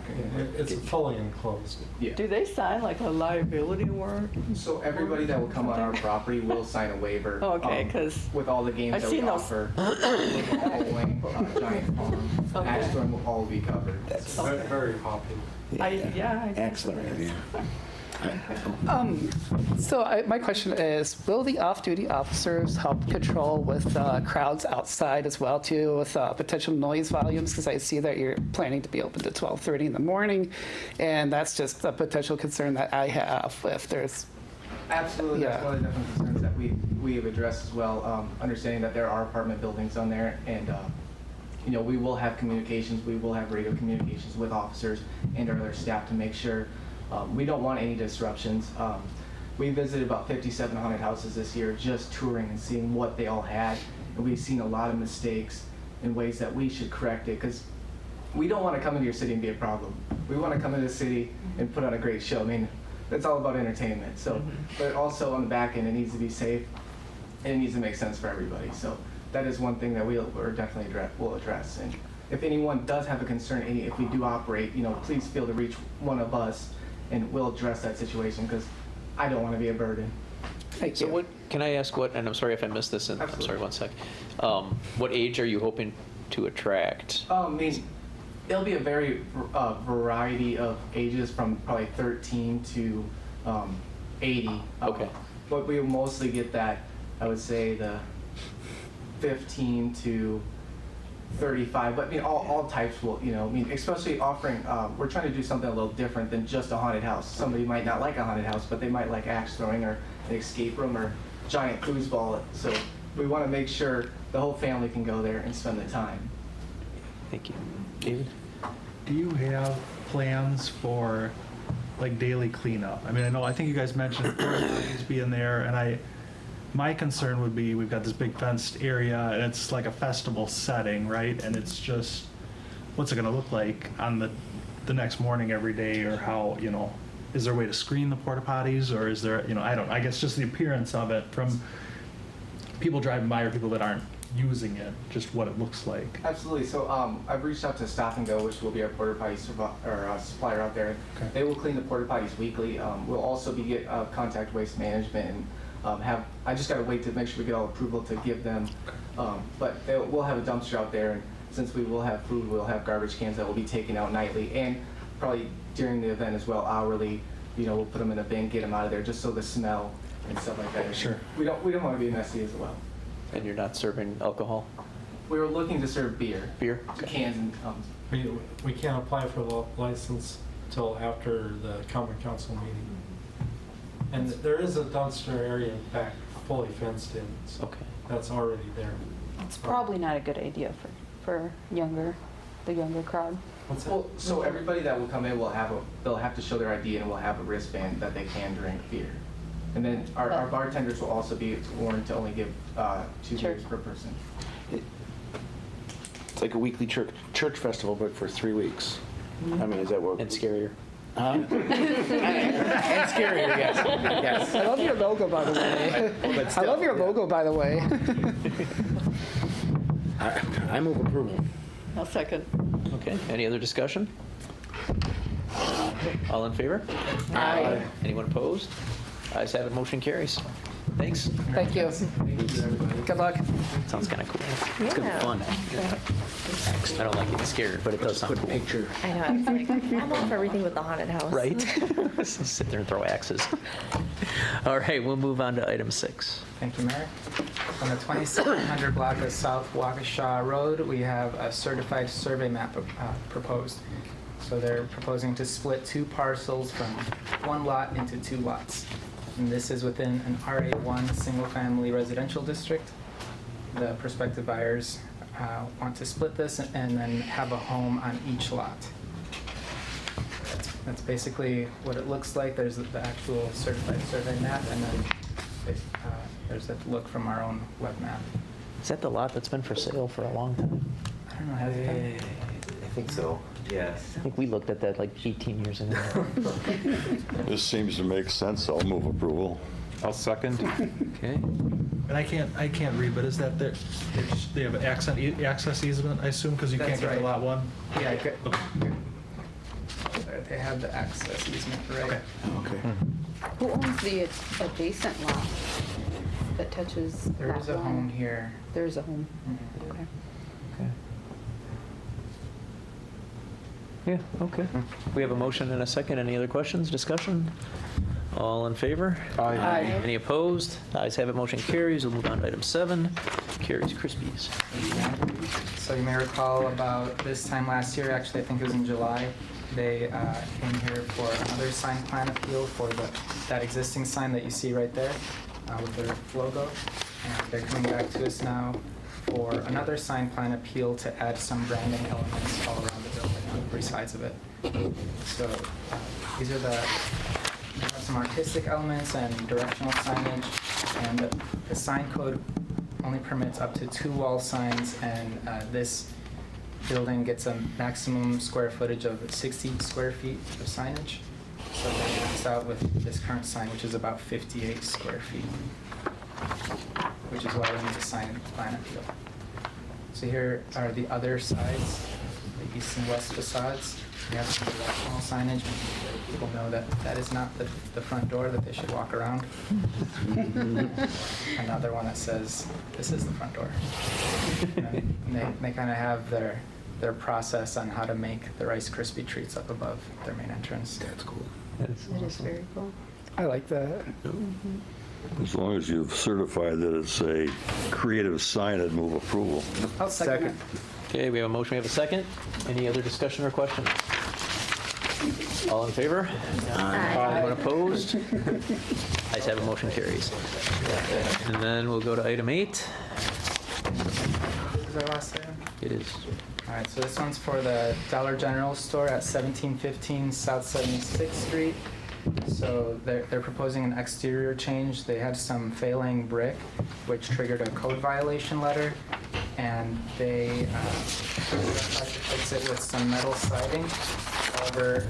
It's fully enclosed. Yeah. Do they sign like a liability warrant? So everybody that will come on our property will sign a waiver. Okay, 'cause with all the games I've that we seen those. offer, bowling, Giant Farm, Okay. Ash Storm will all be covered. That's very popular. Excellent idea. My question is, will the off-duty officers help patrol with crowds outside as well too, with potential noise volumes? Because I see that you're planning to be open to 12:30 in the morning, and that's just a potential concern that I have if there's. Absolutely, that's Yeah. one of the definite concerns that we have addressed as well, understanding that there are apartment buildings on there, and we will have communications, we will have radio communications with officers and our other staff to make sure we don't want any disruptions. We visited about 57 haunted houses this year, just touring and seeing what they all had, and we've seen a lot of mistakes in ways that we should correct it, because we don't want to come into your city and be a problem. We want to come into the city and put on a great show. I mean, that's all about entertainment. So, but also on the back end, it needs to be safe, and it needs to make sense for everybody. So that is one thing that we're definitely will address. And if anyone does have a concern, if we do operate, please feel to reach one of us, and we'll address that situation, because I don't want to be a burden. Thank So what, can I ask what, and I'm sorry if I missed this, and I'm sorry, one sec. What age are you hoping to attract? I mean, it'll be a very variety of ages, from probably 13 to 80. Okay. But we will mostly get that, I would say, the 15 to 35, but all types will, especially offering, we're trying to do something a little different than just a haunted house. Somebody might not like a haunted house, but they might like axe throwing or an escape room or giant foosball. So we want to make sure the whole family can go there and spend the time. Thank you. David? Do you have plans for like daily cleanup? I mean, I think you guys mentioned porta-potties being there, and my concern would be, we've got this big fenced area, and it's like a festival setting, right? And it's just, what's it gonna look like on the next morning every day, or how, is there a way to screen the porta potties, or is there, I guess just the appearance of it from people driving by or people that aren't using it, just what it looks like. Absolutely. So I've reached out to Stop and Go, which will be our porta potty supplier out there. Okay. They will clean the porta potties weekly. We'll also be contact waste management, and I just got to wait to make sure we get all approval to give them. But we'll have a dumpster out there, and since we will have food, we'll have garbage cans that will be taken out nightly, and probably during the event as well, hourly. We'll put them in a bin, get them out of there, just so the smell and stuff like that. Sure. We don't want to be messy as well. And you're not serving alcohol? We were looking to serve beer. Beer? Cans and We can't apply for the license till after the common council meeting. And there is a dumpster area in back, fully fenced in, so that's already there. It's probably not a good idea for the younger crowd. Well, so everybody that will come in they'll have to show their ID, and we'll have a wristband that they can drink beer. And then our bartenders will also be warned to only give 2 beers per person. It's like a weekly church festival, but for 3 weeks. I mean, is that what? And scarier. And scarier, yes. Yes. I love your logo, by the way. But I love your logo, by the way. I move approval. I'll second. Okay, any other discussion? All in favor? Aye. Anyone opposed? Ayes have it, motion carries. Thanks. Thank you. Good luck. Sounds kind of cool. It's gonna be fun. I don't like getting scared, but it does sound cool. Picture. I know, I'm like, I'm all for everything with the haunted house. Right? Sit there and throw axes. All right, we'll move on to item 6. Thank you, Mayor. On the 2700 block of South Waukesha Road, we have a certified survey map proposed. So they're proposing to split 2 parcels from 1 lot into 2 lots. And this is within an RA1 single-family residential district. The prospective buyers want to split this and then have a home on each lot. That's basically what it looks like. There's the actual certified survey map, and then there's a look from our own web map. Is that the lot that's been for sale for a long time? I don't know, has it been? I think so, yes. I think we looked at that like 18 years ago. This seems to make sense. I'll move approval. I'll second. Okay. And I can't read, but is that they have an access easement, I assume, because you can't That's get to right. lot 1? Yeah, there. They have the access easement right. Okay. Who owns the adjacent lot that touches There lot is a one? home here. There's a home. Okay. Yeah, okay. We have a motion and a second. Any other questions, discussion? All in favor? Aye. Any opposed? Ayes have it, motion carries. We'll move on to item 7, Carrie's Krispies. So you may recall about this time last year, actually, I think it was in July, they came here for another sign plan appeal for that existing sign that you see right there with their logo. And they're coming back to us now for another sign plan appeal to add some branding elements all around the building on 3 sides of it. So these are we have some artistic elements and directional signage, and the sign code only permits up to 2 wall signs, and this building gets a maximum square footage of 60 square feet of signage. So they max out with this current sign, which is about 58 square feet, which is why we need a sign plan appeal. So here are the other sides, the east and west facades. We have some directional signage, making sure people know that that is not the front door, that they should walk around. Another one that says, this is the front door. And they kind of have their process on how to make the Rice Krispie treats up above their main entrance. That's cool. It is very cool. I like that. As long as you've certified that it's a creative sign, I'd move approval. I'll second. Okay, we have a motion, we have a second. Any other discussion or question? All in favor? Anyone opposed? Ayes have it, motion carries. And then we'll go to item 8. Is our last item? It is. All right, so this one's for the Dollar General store at 1715 South 76th Street. So they're proposing an exterior change. They had some failing brick, which triggered a code violation letter, and they tried to fix it with some metal siding. However,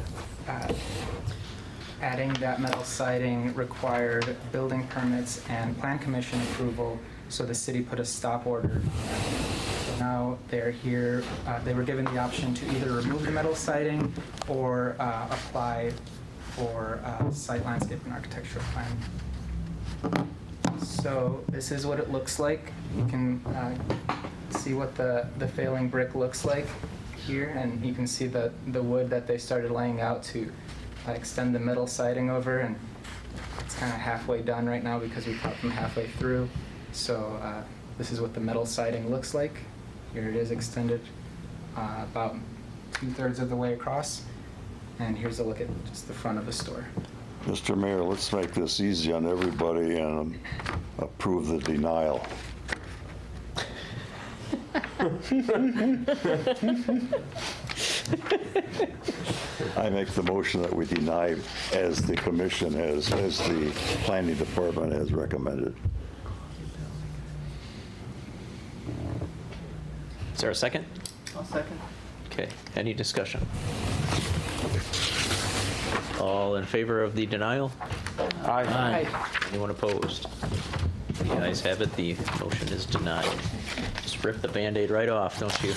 adding that metal siding required building permits and plan commission approval, so the city put a stop order. So now they're here, they were given the option to either remove the metal siding or apply for site landscape and architectural plan. So this is what it looks like. You can see what the failing brick looks like here, and you can see the wood that they started laying out to extend the metal siding over, and it's kind of halfway done right now because we cut them halfway through. So this is what the metal siding looks like. Here it is extended about 2/3 of the way across. And here's a look at just the front of the store. Mr. Mayor, let's make this easy on everybody and approve the denial. I make the motion that we deny as the commission has, as the planning department has recommended. Is there a second? I'll second. Okay, any discussion? All in favor of the denial? Aye. Anyone opposed? The ayes have it, the motion is denied. Just rip the Band-Aid right off, don't you?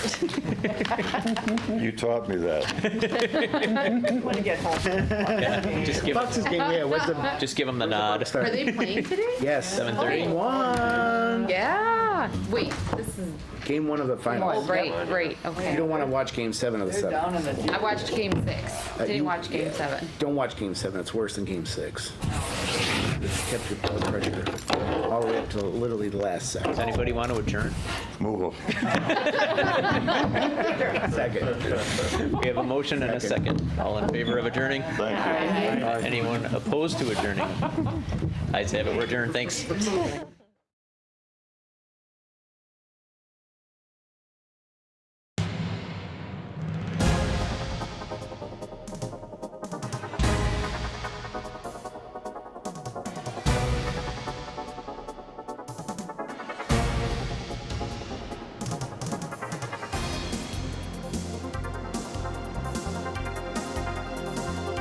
You taught me that. Want to get home. Yeah, just give Bucks' game, yeah, what's the? Just give them the nod. Are they playing today? Yes. 7:30. One. Yeah. Wait, this is, Game 1 of the oh, finals. right, okay. You don't want to watch Game 7 of the 7. I watched Game 6. Didn't watch Game 7. Don't watch Game 7. It's worse than Game 6. It's kept your blood pressure all the way up to literally the last second. Does anybody want to adjourn? Move Second. We have a motion and a second. All in favor of adjourning? Thank you. Anyone opposed to adjourning? Ayes have it, we're adjourned, thanks.